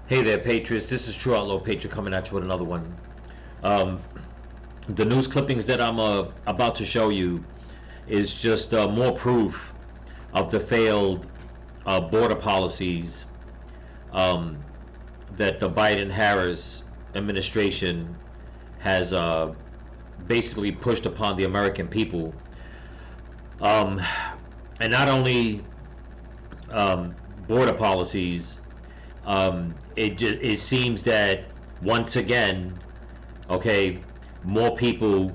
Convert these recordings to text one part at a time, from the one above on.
Hey there, Patriots. This is True Outlaw Patriot coming at you with another one. Um, the news clippings that I'm about to show you is just more proof of the failed border policies that the Biden-Harris administration has basically pushed upon the American people. And not only border policies, it seems that once again, okay, more people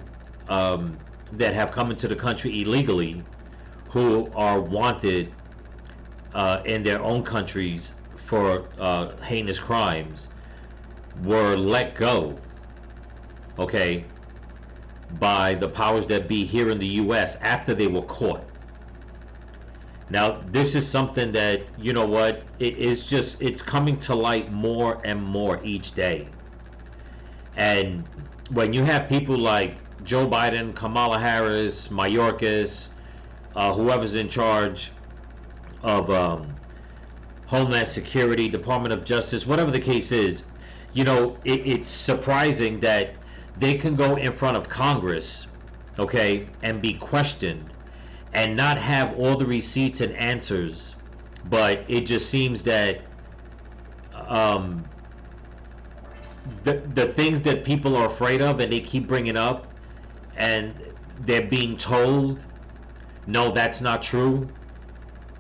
that have come into the country illegally, who are wanted in their own countries for heinous crimes, were let go, okay, by the powers that be here in the U.S. after they were caught. Now, this is something that, you know what, it's coming to light more and more each day. And when you have people like Joe Biden, Kamala Harris, Mayorkas, whoever's in charge of Homeland Security, Department of Justice, whatever the case is, you know, it's surprising that they can go in front of Congress, okay, and be questioned and not have all the receipts and answers. But it just seems that the things that people are afraid of and they keep bringing up, and they're being told, no, that's not true.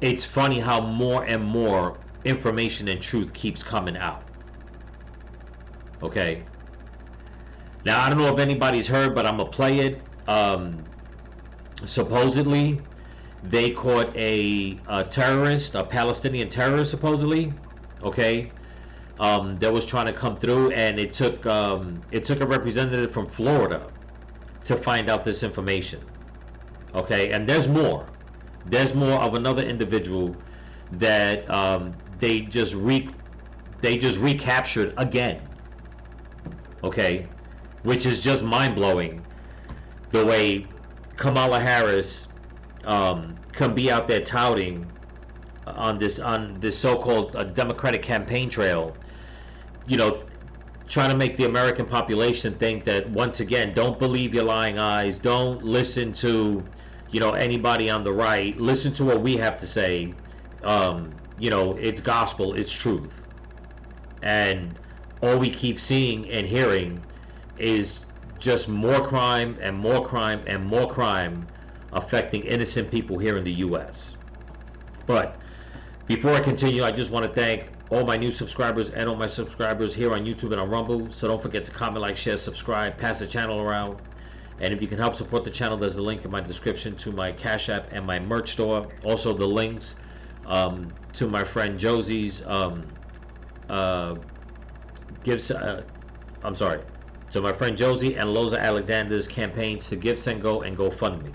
It's funny how more and more information and truth keeps coming out. Okay. Now, I don't know if anybody's heard, but I'm going to play it. Supposedly, they caught a terrorist, a Palestinian terrorist, supposedly, okay, that was trying to come through, and it took a representative from Florida to find out this information, okay. And there's more of another individual that they just recaptured again, okay, which is just mind-blowing, the way Kamala Harris can be out there touting on this so-called Democratic campaign trail, you know, trying to make the American population think that, once again, don't believe your lying eyes, don't listen to, you know, anybody on the right, listen to what we have to say. You know, it's gospel, it's truth. And all we keep seeing and hearing is just more crime and more crime and more crime affecting innocent people here in the U.S. But before I continue, I just want to thank all my new subscribers and all my subscribers here on YouTube and on Rumble. So don't forget to comment, like, share, subscribe, pass the channel around. And if you can help support the channel, there's a link in my description to my Cash App and my merch store. Also the links to my friend Josie's to my friend Josie and Loza Alexander's campaigns to Give, Send, Go, and GoFundMe.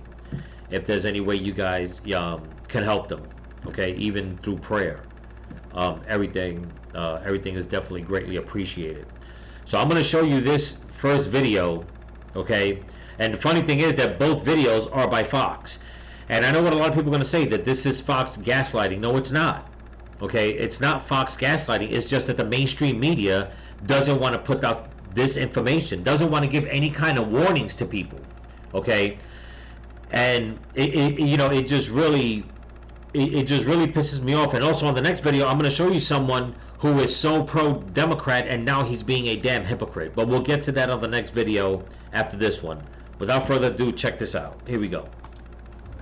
If there's any way you guys can help them, okay, even through prayer, everything is definitely greatly appreciated. So I'm going to show you this first video, okay. And the funny thing is that both videos are by Fox. And I know what a lot of people are going to say, that this is Fox gaslighting. No, it's not. Okay, it's not Fox gaslighting. It's just that the mainstream media doesn't want to put out this information, doesn't want to give any kind of warnings to people. Okay, and it just really pisses me off. And also on the next video, I'm going to show you someone who is so pro-Democrat and now he's being a damn hypocrite. But we'll get to that on the next video after this one. Without further ado, check this out. Here we go.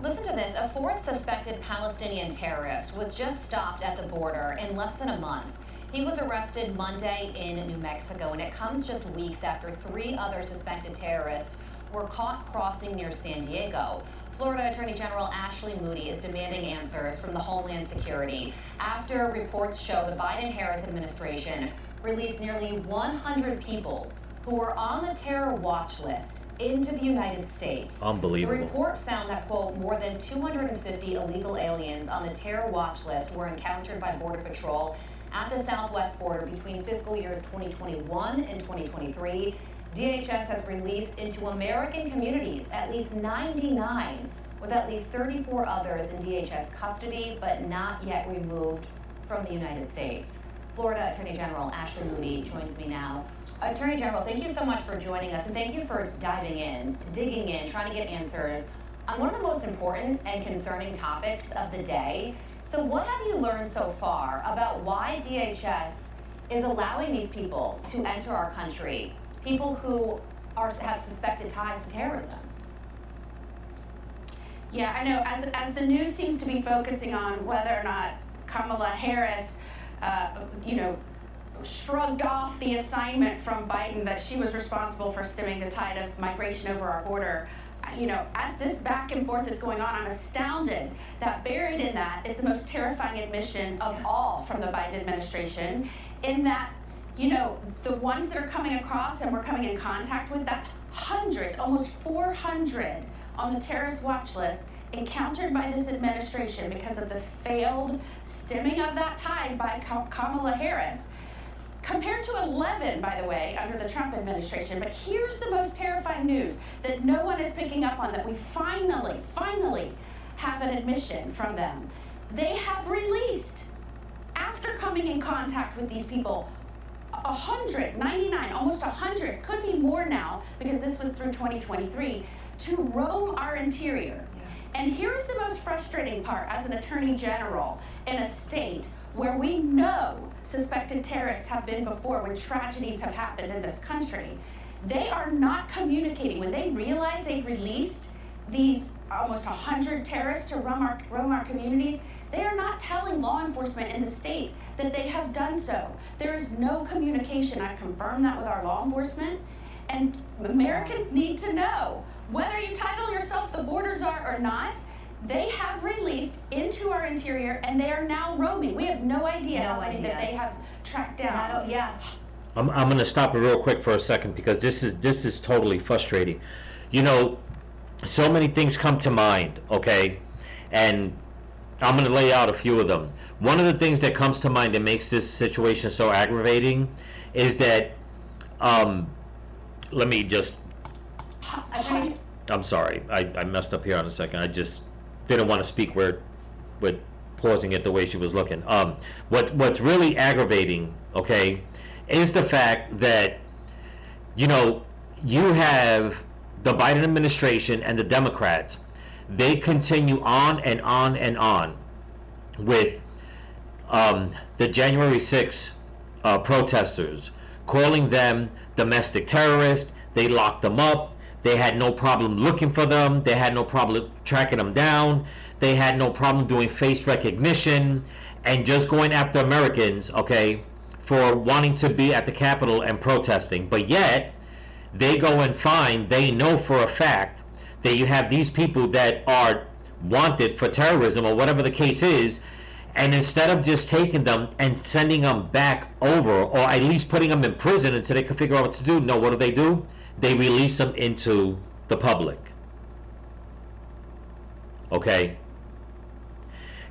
Listen to this. A fourth suspected Palestinian terrorist was just stopped at the border in less than a month. He was arrested Monday in New Mexico, and it comes just weeks after 3 other suspected terrorists were caught crossing near San Diego. Florida Attorney General Ashley Moody is demanding answers from the Homeland Security after reports show the Biden-Harris administration released nearly 100 people who were on the terror watch list into the United States. Unbelievable. The report found that, quote, more than 250 illegal aliens on the terror watch list were encountered by Border Patrol at the southwest border between fiscal years 2021 and 2023. DHS has released into American communities at least 99, with at least 34 others in DHS custody, but not yet removed from the United States. Florida Attorney General Ashley Moody joins me now. Attorney General, thank you so much for joining us, and thank you for diving in, digging in, trying to get answers on one of the most important and concerning topics of the day. So what have you learned so far about why DHS is allowing these people to enter our country, people who have suspected ties to terrorism? Yeah, I know, as the news seems to be focusing on whether or not Kamala Harris, shrugged off the assignment from Biden that she was responsible for stemming the tide of migration over our border. As this back and forth is going on, I'm astounded that buried in that is the most terrifying admission of all from the Biden administration, in that, the ones that are coming across and we're coming in contact with, that's hundreds, almost 400 on the terrorist watch list encountered by this administration because of the failed stemming of that tide by Kamala Harris, compared to 11, by the way, under the Trump administration. But here's the most terrifying news that no one is picking up on, that we finally have an admission from them. They have released, after coming in contact with these people, 199, almost 100, could be more now because this was through 2023, to roam our interior. And here's the most frustrating part as an attorney general in a state where we know suspected terrorists have been before, when tragedies have happened in this country. They are not communicating. When they realize they've released these almost 100 terrorists to roam our communities, they are not telling law enforcement in the states that they have done so. There is no communication. I've confirmed that with our law enforcement. And Americans need to know, whether you title yourself the border czar or not, they have released into our interior and they are now roaming. We have no idea how many that they have tracked down. I'm going to stop it real quick for a second, because this is totally frustrating. So many things come to mind, okay? And I'm going to lay out a few of them. One of the things that comes to mind that makes this situation so aggravating is that, let me just, I'm sorry, I messed up here on a second. I just didn't want to speak with pausing it the way she was looking. What's really aggravating, okay, is the fact that, you have the Biden administration and the Democrats, they continue on and on and on with the January 6th protesters, calling them domestic terrorists. They locked them up. They had no problem looking for them. They had no problem tracking them down. They had no problem doing face recognition and just going after Americans, okay, for wanting to be at the Capitol and protesting. But yet, they go and find, they know for a fact that you have these people that are wanted for terrorism or whatever the case is, and instead of just taking them and sending them back over, or at least putting them in prison until they can figure out what to do, no, what do? They release them into the public. Okay?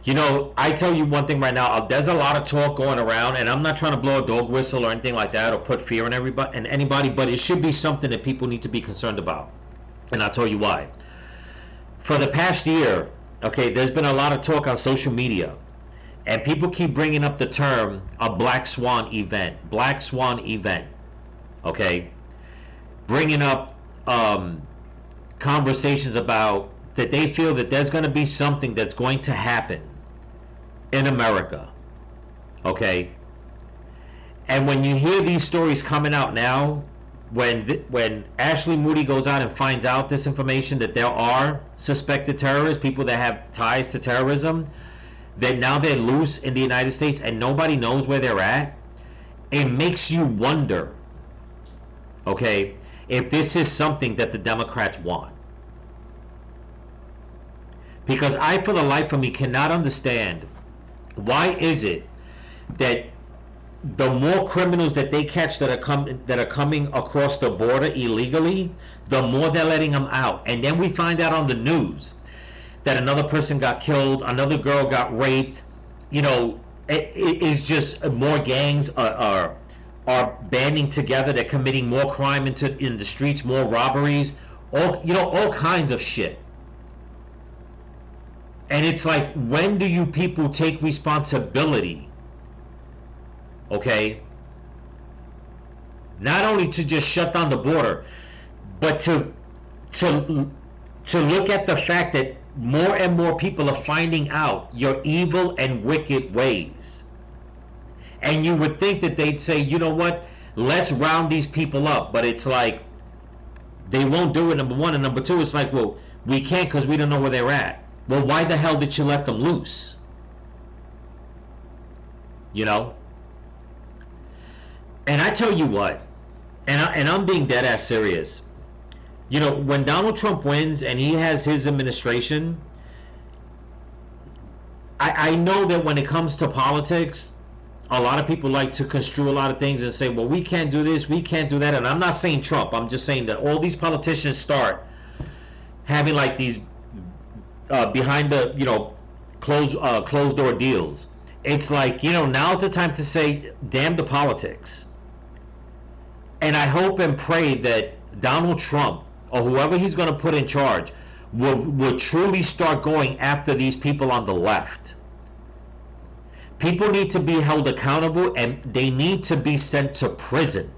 I tell you one thing right now, there's a lot of talk going around, and I'm not trying to blow a dog whistle or anything like that or put fear in anybody, but it should be something that people need to be concerned about. And I'll tell you why. For the past year, okay, there's been a lot of talk on social media, and people keep bringing up the term a black swan event, okay? Bringing up conversations about that they feel that there's going to be something that's going to happen in America, okay? And when you hear these stories coming out now, when Ashley Moody goes out and finds out this information, that there are suspected terrorists, people that have ties to terrorism, that now they're loose in the United States and nobody knows where they're at, it makes you wonder, okay, if this is something that the Democrats want. Because I, for the life of me, cannot understand, why is it that the more criminals that they catch that are coming across the border illegally, the more they're letting them out. And then we find out on the news that another person got killed, another girl got raped. It is just more gangs are banding together. They're committing more crime in the streets, more robberies, all kinds of shit. And it's like, when do you people take responsibility okay? Not only to just shut down the border, but to look at the fact that more and more people are finding out your evil and wicked ways. And you would think that they'd say, you know what, let's round these people up. But it's like, they won't do it, number one. And number two, it's like, well, we can't because we don't know where they're at. Well, why the hell did you let them loose? You know? And I tell you what, and I'm being dead ass serious. You know, when Donald Trump wins and he has his administration, I know that when it comes to politics, a lot of people like to construe a lot of things and say, well, we can't do this, we can't do that. And I'm not saying Trump, I'm just saying that all these politicians start having like these behind the, you know, closed door deals. It's like, you know, now's the time to say, damn the politics. And I hope and pray that Donald Trump or whoever he's going to put in charge will truly start going after these people on the left. People need to be held accountable and they need to be sent to prison.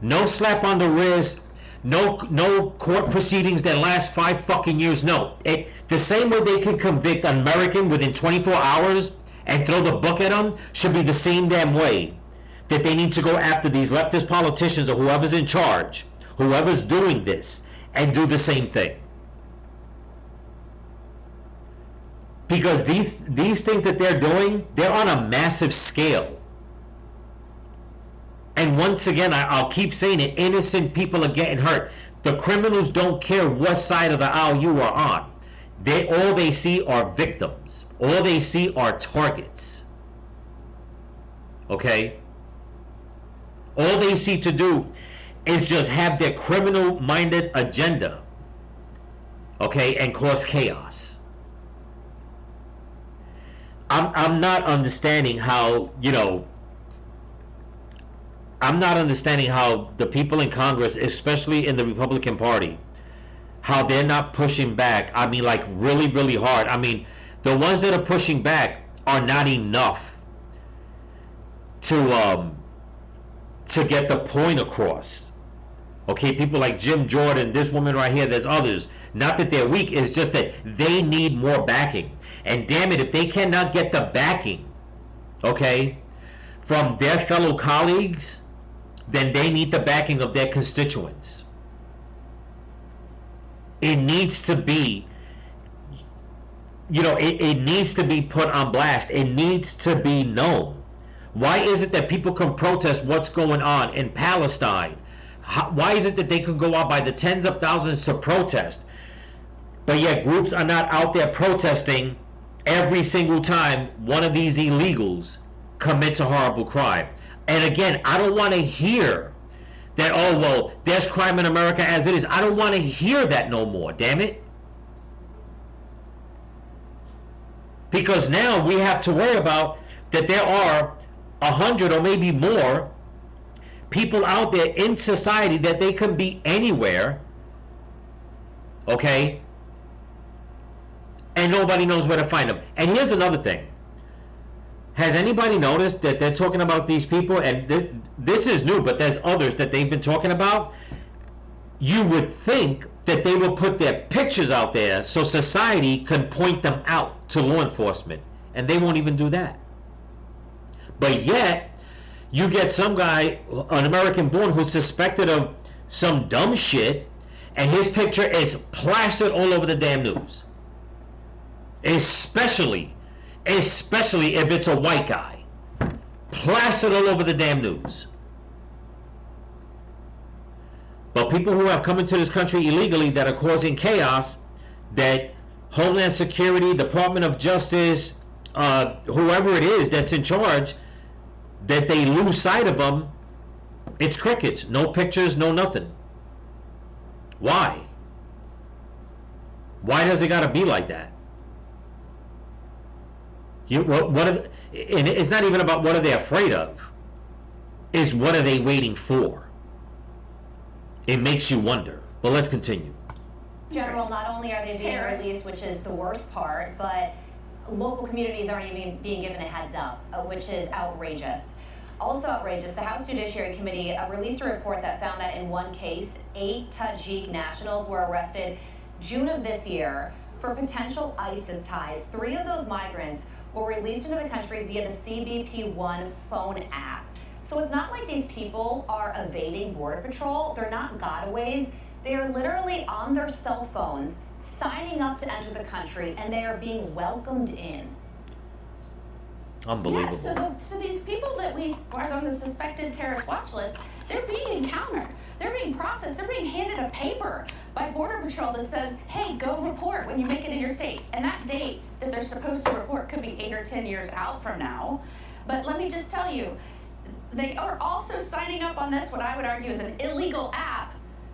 No slap on the wrist, no court proceedings that last 5 fucking years. No. The same way they can convict an American within 24 hours and throw the book at them should be the same damn way that they need to go after these leftist politicians or whoever's in charge, whoever's doing this, and do the same thing. Because these things that they're doing, they're on a massive scale. And once again, I'll keep saying it, innocent people are getting hurt. The criminals don't care what side of the aisle you are on. All they see are victims. All they see are targets. Okay? All they see to do is just have their criminal-minded agenda, okay, and cause chaos. I'm not understanding how, you know, I'm not understanding how the people in Congress, especially in the Republican Party, how they're not pushing back. I mean, like, really, really hard. I mean, the ones that are pushing back are not enough to get the point across. Okay, people like Jim Jordan, this woman right here, there's others. Not that they're weak, it's just that they need more backing. And damn it, if they cannot get the backing, okay, from their fellow colleagues, then they need the backing of their constituents. It needs to be, you know, it needs to be put on blast. It needs to be known. Why is it that people can protest what's going on in Palestine? Why is it that they can go out by the tens of thousands to protest, but yet groups are not out there protesting every single time one of these illegals commits a horrible crime? And again, I don't want to hear that, oh, well, there's crime in America as it is. I don't want to hear that no more, damn it. Because now we have to worry about that there are 100 or maybe more people out there in society that they can be anywhere, okay, and nobody knows where to find them. And here's another thing. Has anybody noticed that they're talking about these people, and this is new, but there's others that they've been talking about? You would think that they will put their pictures out there so society can point them out to law enforcement, and they won't even do that. But yet, you get some guy, an American born, who's suspected of some dumb shit, and his picture is plastered all over the damn news. Especially if it's a white guy. Plastered all over the damn news. But people who have come into this country illegally that are causing chaos, that Homeland Security, Department of Justice, whoever it is that's in charge, that they lose sight of them, it's crickets. No pictures, no nothing. Why? Why does it got to be like that? And it's not even about what are they afraid of. It's what are they waiting for? It makes you wonder. But let's continue. General, not only are they being released, which is the worst part, but local communities aren't even being given a heads up, which is outrageous. Also outrageous, the House Judiciary Committee released a report that found that in one case, 8 Tajik nationals were arrested June of this year for potential ISIS ties. 3 of those migrants were released into the country via the CBP One phone app. So it's not like these people are evading Border Patrol. They're not gotaways. They are literally on their cell phones, signing up to enter the country, and they are being welcomed in. Unbelievable. Yeah, so these people that we are on the suspected terrorist watch list, they're being encountered. They're being processed. They're being handed a paper by Border Patrol that says, hey, go report when you make it in your state. And that date that they're supposed to report could be 8 or 10 years out from now. But let me just tell you, they are also signing up on this, what I would argue is an illegal app,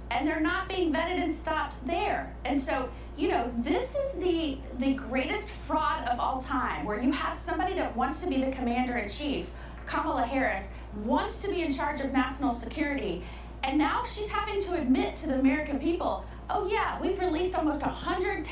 and they're not being vetted and stopped there. And so, you know, this is the greatest fraud of all time, where you have somebody that wants to be the commander-in-chief, Kamala Harris, wants to be in charge of national security, and now she's having to admit to the American people, oh yeah, we've released almost 100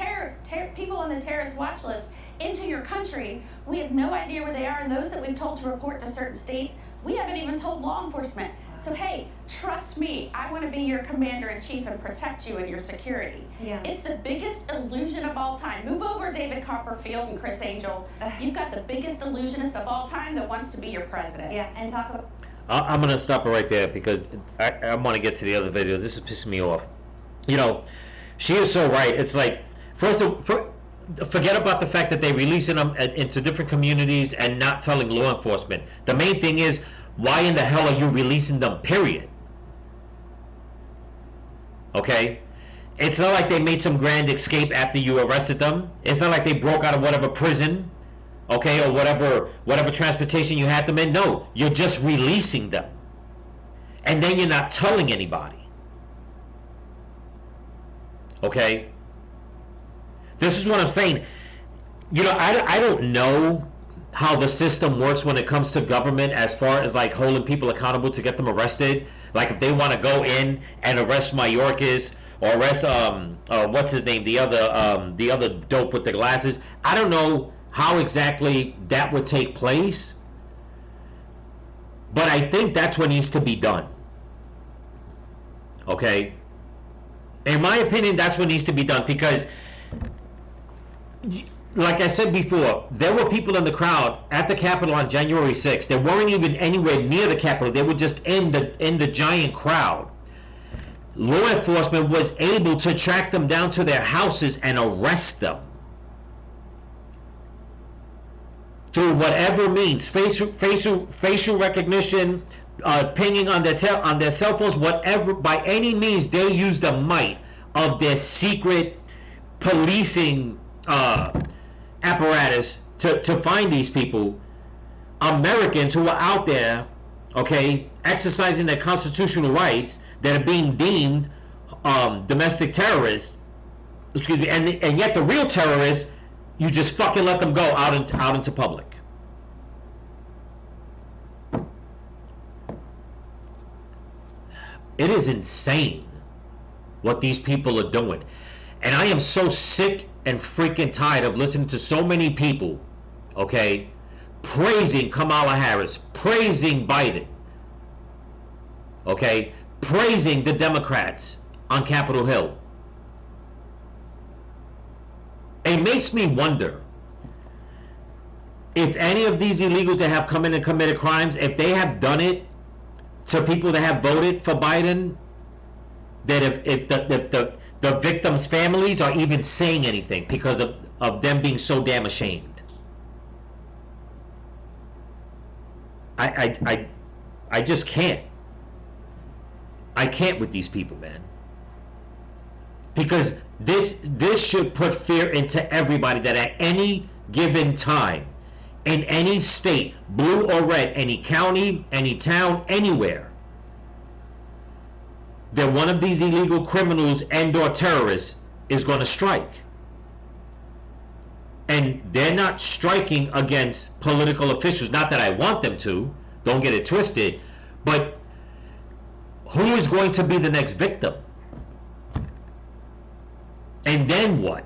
people on the terrorist watch list into your country. We have no idea where they are, and those that we've told to report to certain states, we haven't even told law enforcement. So hey, trust me, I want to be your commander-in-chief and protect you and your security. Yeah. It's the biggest illusion of all time. Move over, David Copperfield and Chris Angel. You've got the biggest illusionist of all time that wants to be your president. Yeah, and talk about... I'm going to stop it right there because I want to get to the other video. This is pissing me off. You know, she is so right. It's like, forget about the fact that they're releasing them into different communities and not telling law enforcement. The main thing is, why in the hell are you releasing them, period? Okay? It's not like they made some grand escape after you arrested them. It's not like they broke out of whatever prison, okay, or whatever transportation you had them in. No, you're just releasing them. And then you're not telling anybody. Okay? This is what I'm saying. You know, I don't know how the system works when it comes to government as far as like holding people accountable to get them arrested. Like if they want to go in and arrest Mayorkas or arrest what's his name, the other dope with the glasses. I don't know how exactly that would take place, but I think that's what needs to be done. Okay? In my opinion, that's what needs to be done, because like I said before, there were people in the crowd at the Capitol on January 6th. They weren't even anywhere near the Capitol. They were just in the giant crowd. Law enforcement was able to track them down to their houses and arrest them through whatever means, facial recognition, pinging on their cell phones, whatever, by any means they used the might of their secret policing apparatus to find these people, Americans who are out there, okay, exercising their constitutional rights, that are being deemed domestic terrorists. Excuse me, and yet the real terrorists, you just fucking let them go out into public. It is insane what these people are doing. And I am so sick and freaking tired of listening to so many people, okay, praising Kamala Harris, praising Biden, okay, praising the Democrats on Capitol Hill. It makes me wonder if any of these illegals that have come in and committed crimes, if they have done it to people that have voted for Biden, that if the victims' families are even saying anything because of them being so damn ashamed. I just can't. I can't with these people, man. Because this should put fear into everybody that at any given time, in any state, blue or red, any county, any town, anywhere, that one of these illegal criminals and or terrorists is going to strike. And they're not striking against political officials. Not that I want them to. Don't get it twisted. But who is going to be the next victim? And then what?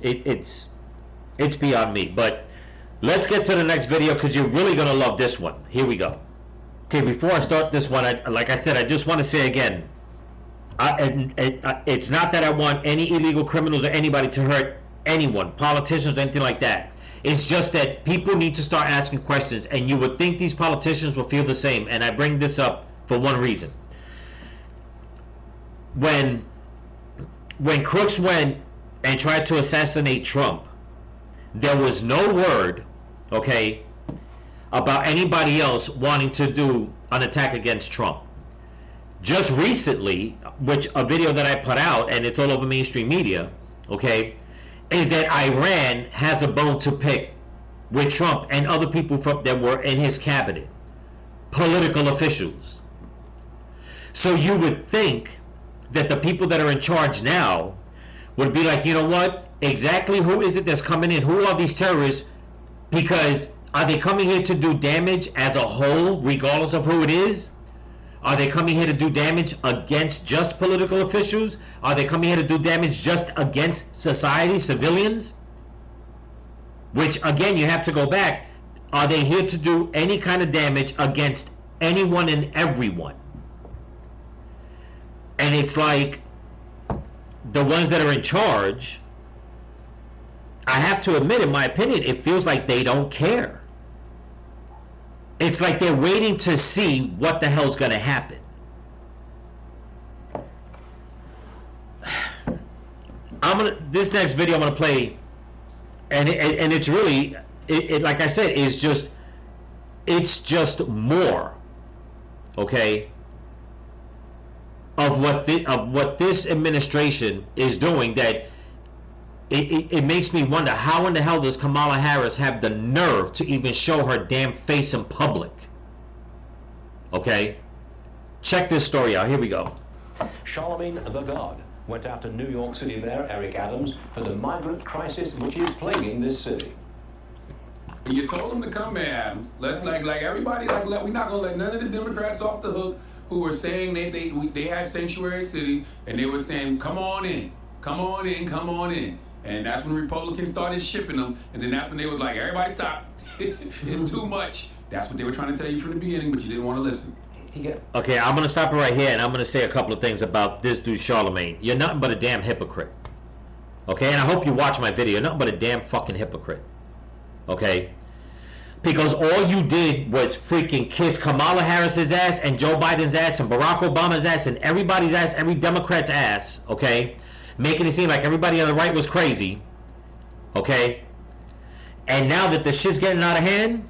It's It's beyond me. But let's get to the next video because you're really going to love this one. Here we go. Okay, before I start this one, like I said, I just want to say again, it's not that I want any illegal criminals or anybody to hurt anyone, politicians or anything like that. It's just that people need to start asking questions, and you would think these politicians will feel the same. And I bring this up for one reason. When crooks went and tried to assassinate Trump, there was no word, okay, about anybody else wanting to do an attack against Trump. Just recently, which a video that I put out, and it's all over mainstream media, okay, is that Iran has a bone to pick with Trump and other people that were in his cabinet, political officials. So you would think that the people that are in charge now would be like, you know what, exactly who is it that's coming in? Who are these terrorists? Because are they coming here to do damage as a whole, regardless of who it is? Are they coming here to do damage against just political officials? Are they coming here to do damage just against society, civilians? Which, again, you have to go back. Are they here to do any kind of damage against anyone and everyone? And it's like the ones that are in charge, I have to admit, in my opinion, it feels like they don't care. It's like they're waiting to see what the hell's going to happen. This next video I'm going to play, and it's really, like I said, it's just more, okay, of what this administration is doing, that it makes me wonder, how in the hell does Kamala Harris have the nerve to even show her damn face in public? Okay? Check this story out. Here we go. Charlemagne the God went after New York City Mayor Eric Adams for the migrant crisis which is plaguing this city. You told them to come, Mayor Adams. Let's like everybody, we're not gonna let none of the Democrats off the hook who were saying they had sanctuary cities, and they were saying, come on in, come on in, come on in. And that's when Republicans started shipping them, and then that's when they was like, everybody stop, it's too much. That's what they were trying to tell you from the beginning, but you didn't want to listen. Okay, I'm going to stop it right here, and I'm going to say a couple of things about this dude, Charlemagne. You're nothing but a damn hypocrite. Okay, and I hope you watch my video. You're nothing but a damn fucking hypocrite. Okay? Because all you did was freaking kiss Kamala Harris's ass and Joe Biden's ass and Barack Obama's ass and everybody's ass, every Democrat's ass, okay? Making it seem like everybody on the right was crazy, okay? And now that the shit's getting out of hand,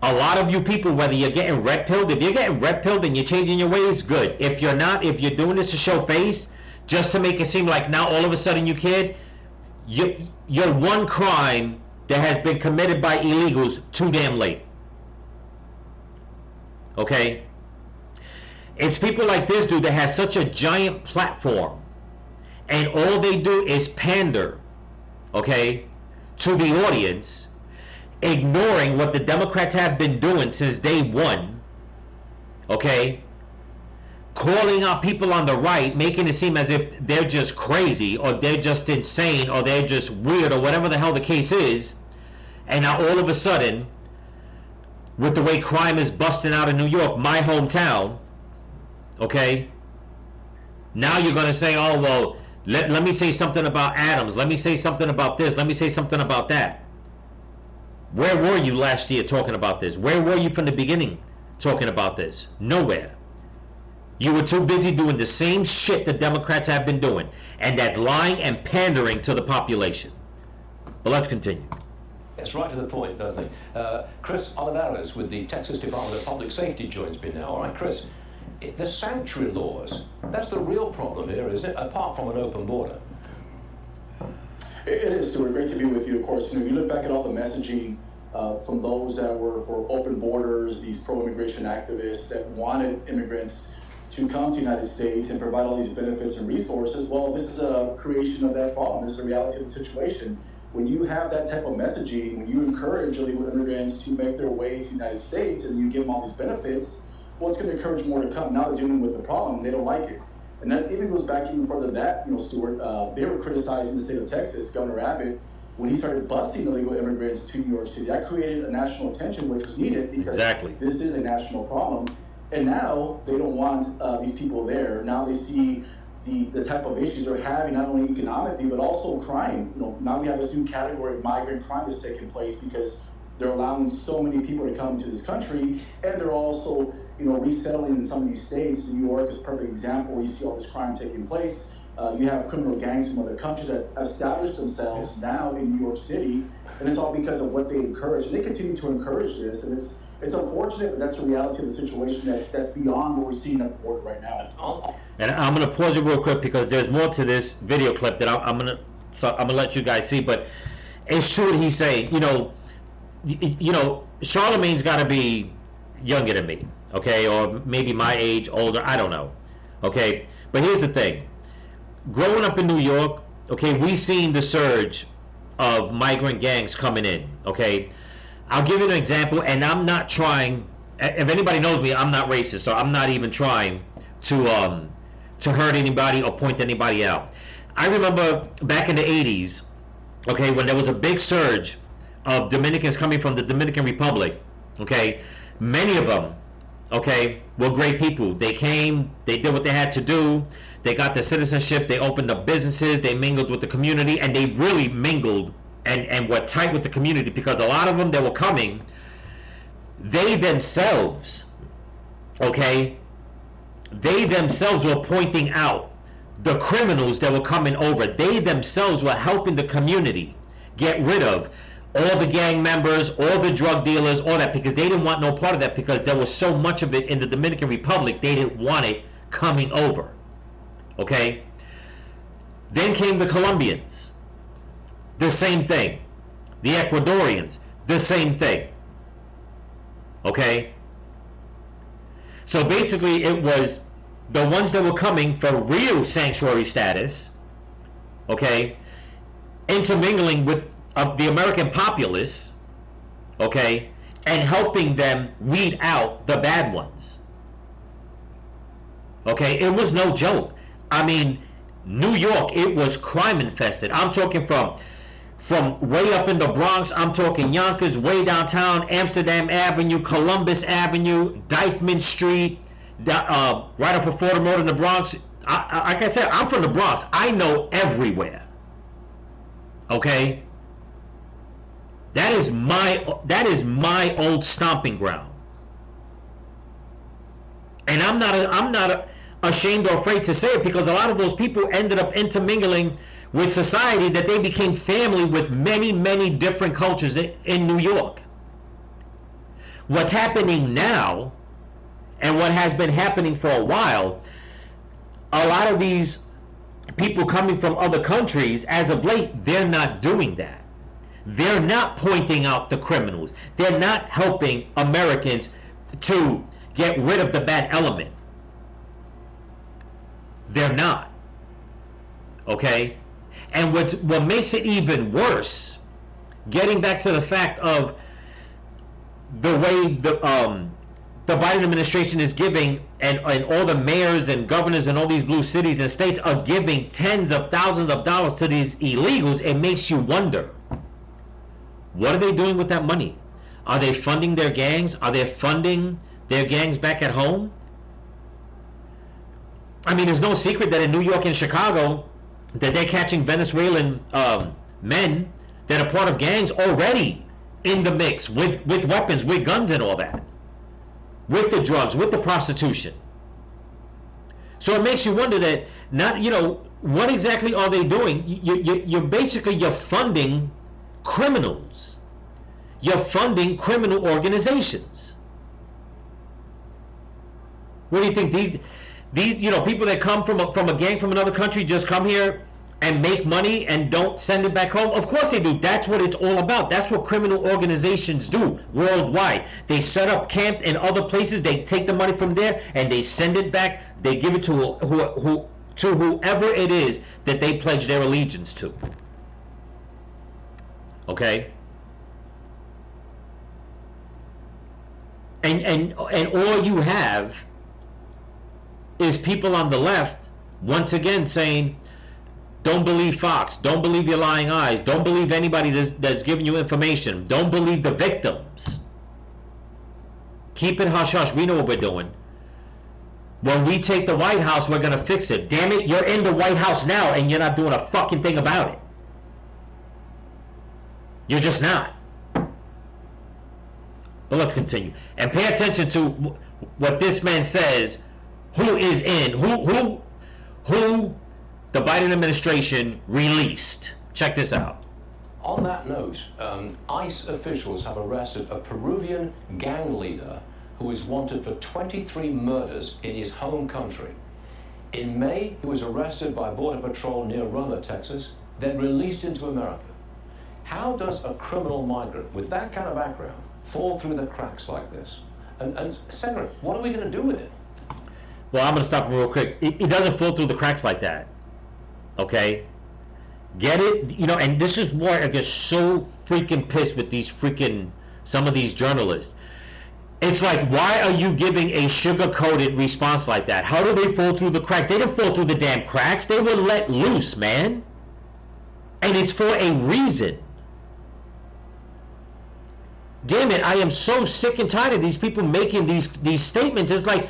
a lot of you people, whether you're getting red-pilled, if you're getting red-pilled and you're changing your ways, good. If you're not, if you're doing this to show face, just to make it seem like now all of a sudden you cared, you're one crime that has been committed by illegals too damn late. Okay? It's people like this dude that has such a giant platform, and all they do is pander, okay, to the audience, ignoring what the Democrats have been doing since day one, okay, calling out people on the right, making it seem as if they're just crazy or they're just insane or they're just weird or whatever the hell the case is. And now all of a sudden, with the way crime is busting out in New York, my hometown, okay, now you're going to say, oh, well, let me say something about Adams. Let me say something about this. Let me say something about that. Where were you last year talking about this? Where were you from the beginning talking about this? Nowhere. You were too busy doing the same shit the Democrats have been doing, and that's lying and pandering to the population. But let's continue. It's right to the point, doesn't it? Chris Olivares with the Texas Department of Public Safety joins me now. All right, Chris, the sanctuary laws, that's the real problem here, isn't it? Apart from an open border. It is, Stuart. Great to be with you, of course. And if you look back at all the messaging from those that were for open borders, these pro-immigration activists that wanted immigrants to come to the United States and provide all these benefits and resources, well, this is a creation of that problem. This is the reality of the situation. When you have that type of messaging, when you encourage illegal immigrants to make their way to the United States and you give them all these benefits, well, it's going to encourage more to come. Now they're dealing with the problem. They don't like it. And that even goes back even further than that, Stuart. They were criticizing the state of Texas, Governor Abbott, when he started busing illegal immigrants to New York City. That created a national attention, which was needed because this is a national problem. And now they don't want these people there. Now they see the type of issues they're having, not only economically, but also crime. Now we have this new category of migrant crime that's taking place because they're allowing so many people to come into this country, and they're also, resettling in some of these states. New York is a perfect example where you see all this crime taking place. You have criminal gangs from other countries that established themselves now in New York City, and it's all because of what they encourage. And they continue to encourage this, and it's unfortunate, but that's the reality of the situation that's beyond what we're seeing at the border right now. And I'm going to pause it real quick because there's more to this video clip that I'm going to let you guys see. But it's true what he's saying. Charlemagne's got to be younger than me, okay, or maybe my age, older. I don't know, okay. But here's the thing. Growing up in New York, okay, we've seen the surge of migrant gangs coming in, okay. I'll give you an example, and I'm not trying. If anybody knows me, I'm not racist, so I'm not even trying to hurt anybody or point anybody out. I remember back in the 80s, okay, when there was a big surge of Dominicans coming from the Dominican Republic, okay, many of them, okay, were great people. They came, they did what they had to do, they got their citizenship, they opened up businesses, they mingled with the community, and they really mingled and were tight with the community, because a lot of them that were coming, they themselves, okay, they themselves were pointing out the criminals that were coming over. They themselves were helping the community get rid of all the gang members, all the drug dealers, all that, because they didn't want no part of that, because there was so much of it in the Dominican Republic, they didn't want it coming over, okay? Then came the Colombians, the same thing. The Ecuadorians, the same thing, okay? So basically it was the ones that were coming for real sanctuary status, okay, intermingling with the American populace, okay, and helping them weed out the bad ones. Okay, it was no joke. I mean, New York, it was crime infested. I'm talking from way up in the Bronx. I'm talking Yonkers, way downtown, Amsterdam Avenue, Columbus Avenue, Dyckman Street, right up at Fordham Road in the Bronx. Like I said, I'm from the Bronx. I know everywhere. Okay? That is my old stomping ground. And I'm not ashamed or afraid to say it, because a lot of those people ended up intermingling with society, that they became family with many, many different cultures in New York. What's happening now, and what has been happening for a while, a lot of these people coming from other countries, as of late, they're not doing that. They're not pointing out the criminals. They're not helping Americans to get rid of the bad element. They're not. Okay? And what makes it even worse, getting back to the fact of the way the Biden administration is giving, and all the mayors and governors in all these blue cities and states are giving tens of thousands of dollars to these illegals, it makes you wonder, what are they doing with that money? Are they funding their gangs? Are they funding their gangs back at home? I mean, there's no secret that in New York and Chicago, that they're catching Venezuelan men that are part of gangs already in the mix with weapons, with guns and all that, with the drugs, with the prostitution. So it makes you wonder that, not, what exactly are they doing? You're basically funding criminals. You're funding criminal organizations. What do you think? These people that come from a gang from another country just come here and make money and don't send it back home? Of course they do. That's what it's all about. That's what criminal organizations do worldwide. They set up camp in other places. They take the money from there and they send it back. They give it to whoever it is that they pledge their allegiance to. Okay? And all you have is people on the left once again saying, Don't believe Fox. Don't believe your lying eyes. Don't believe anybody that's giving you information. Don't believe the victims. Keep it hush hush. We know what we're doing. When we take the White House, we're going to fix it. Damn it, you're in the White House now and you're not doing a fucking thing about it. You're just not. But let's continue. And pay attention to what this man says. Who is in? Who the Biden administration released. Check this out. On that note, ICE officials have arrested a Peruvian gang leader who is wanted for 23 murders in his home country. In May, he was arrested by Border Patrol near Roma, Texas, then released into America. How does a criminal migrant with that kind of background fall through the cracks like this? And second, what are we going to do with it? Well, I'm going to stop him real quick. It doesn't fall through the cracks like that. Okay? Get it? You know, and this is why I get so freaking pissed with these freaking, some of these journalists. It's like, why are you giving a sugar-coated response like that? How do they fall through the cracks? They didn't fall through the damn cracks. They were let loose, man. And it's for a reason. Damn it, I am so sick and tired of these people making these statements. It's like,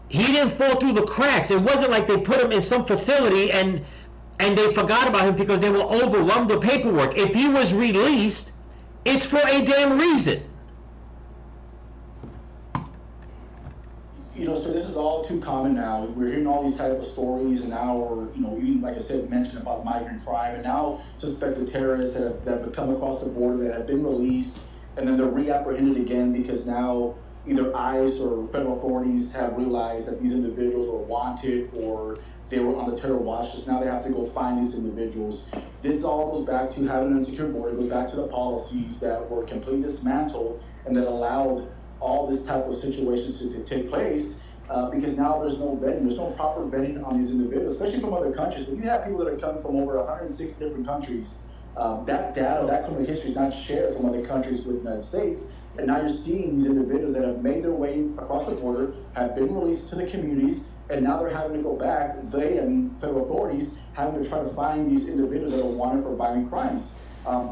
he didn't fall through the cracks. It wasn't like they put him in some facility and they forgot about him because they were overwhelmed with paperwork. If he was released, it's for a damn reason. You know, so this is all too common now. We're hearing all these type of stories, and now we're, you know, even like I said, mentioned about migrant crime, and now suspected terrorists that have come across the border that have been released, and then they're reapprehended again because now either ICE or federal authorities have realized that these individuals were wanted or they were on the terror watch list. Now they have to go find these individuals. This all goes back to having an insecure border. It goes back to the policies that were completely dismantled and that allowed all this type of situations to take place because now there's no vetting. There's no proper vetting on these individuals, especially from other countries. When you have people that are coming from over 106 different countries, that data, that criminal history is not shared from other countries with the United States. And now you're seeing these individuals that have made their way across the border, have been released to the communities, and now they're having to go back. Federal authorities, having to try to find these individuals that are wanted for violent crimes.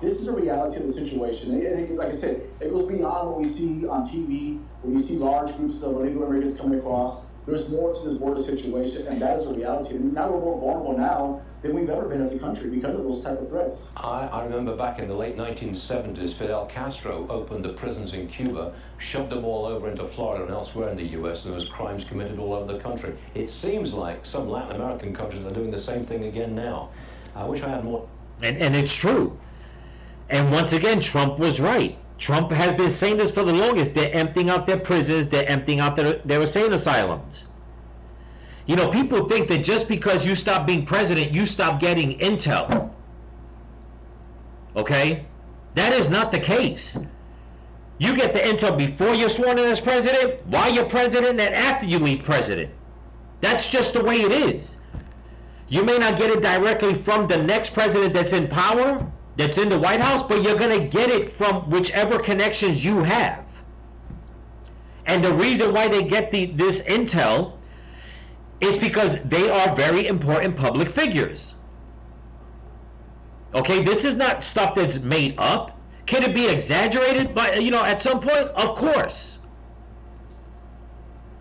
This is a reality of the situation. And like I said, it goes beyond what we see on TV, when you see large groups of illegal immigrants coming across. There's more to this border situation, and that is a reality. And now we're more vulnerable now than we've ever been as a country because of those type of threats. I remember back in the late 1970s, Fidel Castro opened the prisons in Cuba, shoved them all over into Florida and elsewhere in the U.S., and there was crimes committed all over the country. It seems like some Latin American countries are doing the same thing again now. I wish I had more. And it's true. And once again, Trump was right. Trump has been saying this for the longest. They're emptying out their prisons. They're emptying out their insane asylums. You know, people think that just because you stop being president, you stop getting intel. Okay? That is not the case. You get the intel before you're sworn in as president, while you're president, and after you leave president. That's just the way it is. You may not get it directly from the next president that's in power, that's in the White House, but you're going to get it from whichever connections you have. And the reason why they get this intel is because they are very important public figures. Okay, this is not stuff that's made up. Can it be exaggerated by, at some point? Of course.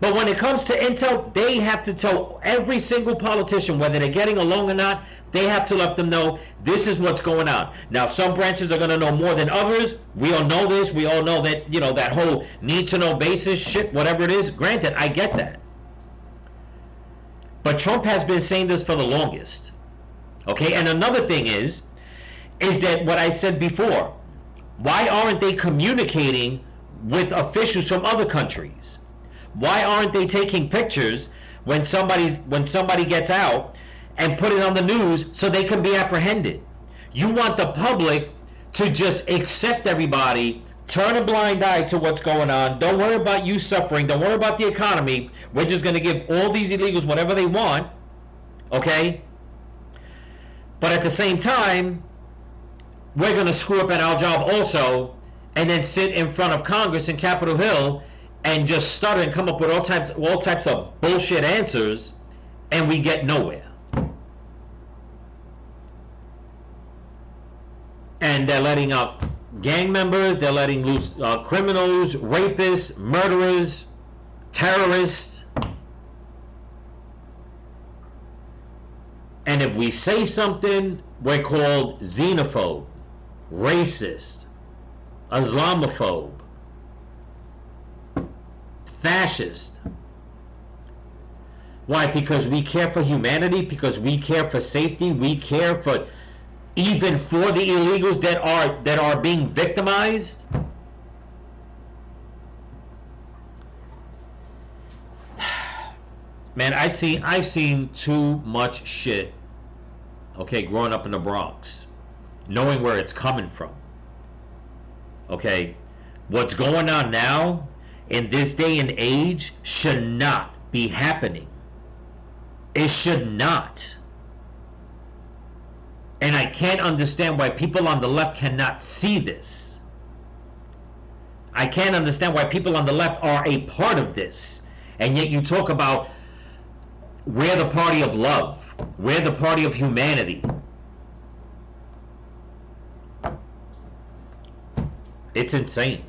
But when it comes to intel, they have to tell every single politician, whether they're getting along or not, they have to let them know this is what's going on. Now, some branches are going to know more than others. We all know this. We all know that, that whole need-to-know basis shit, whatever it is. Granted, I get that. But Trump has been saying this for the longest. Okay, and another thing is that what I said before, why aren't they communicating with officials from other countries? Why aren't they taking pictures when somebody gets out and put it on the news so they can be apprehended? You want the public to just accept everybody, turn a blind eye to what's going on, don't worry about you suffering, don't worry about the economy, we're just going to give all these illegals whatever they want, okay? But at the same time, we're going to screw up at our job also, and then sit in front of Congress in Capitol Hill and just stutter and come up with all types of bullshit answers, and we get nowhere. And they're letting out gang members, they're letting loose criminals, rapists, murderers, terrorists. And if we say something, we're called xenophobe, racist, Islamophobe, fascist. Why? Because we care for humanity, because we care for safety, we care for even for the illegals that are being victimized. Man, I've seen too much shit, okay, growing up in the Bronx, knowing where it's coming from. Okay, what's going on now in this day and age should not be happening. It should not. And I can't understand why people on the left cannot see this. I can't understand why people on the left are a part of this. And yet you talk about we're the party of love. We're the party of humanity. It's insane.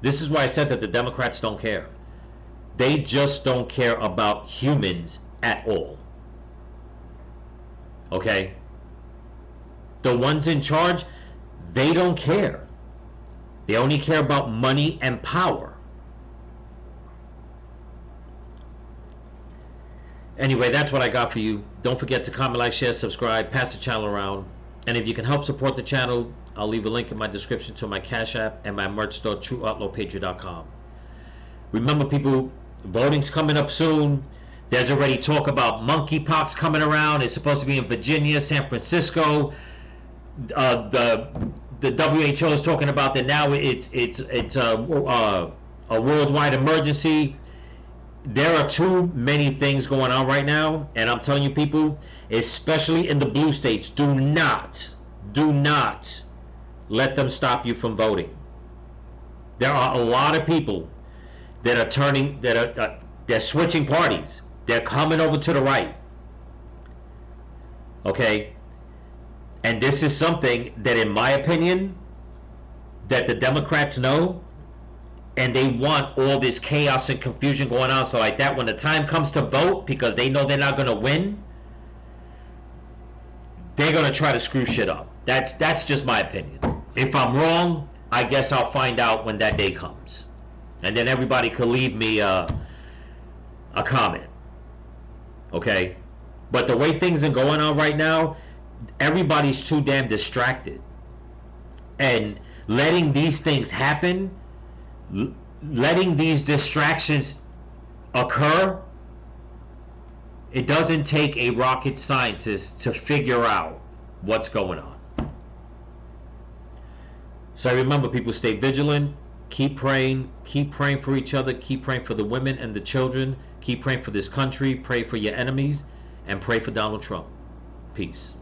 This is why I said that the Democrats don't care. They just don't care about humans at all. Okay? The ones in charge, they don't care. They only care about money and power. Anyway, that's what I got for you. Don't forget to comment, like, share, subscribe, pass the channel around. And if you can help support the channel, I'll leave a link in my description to my Cash App and my merch store, TrueOutlawPatriot.com. Remember, people, voting's coming up soon. There's already talk about monkeypox coming around. It's supposed to be in Virginia, San Francisco. The WHO is talking about that now. It's a worldwide emergency. There are too many things going on right now, and I'm telling you, people, especially in the blue states, do not let them stop you from voting. There are a lot of people that are turning, they're switching parties. They're coming over to the right. Okay? And this is something that, in my opinion, that the Democrats know, and they want all this chaos and confusion going on. So like that, when the time comes to vote, because they know they're not going to win, they're going to try to screw shit up. That's just my opinion. If I'm wrong, I guess I'll find out when that day comes. And then everybody could leave me a comment. Okay? But the way things are going on right now, everybody's too damn distracted. And letting these things happen, letting these distractions occur, it doesn't take a rocket scientist to figure out what's going on. So remember, people, stay vigilant, keep praying for each other, keep praying for the women and the children, keep praying for this country, pray for your enemies, and pray for Donald Trump. Peace.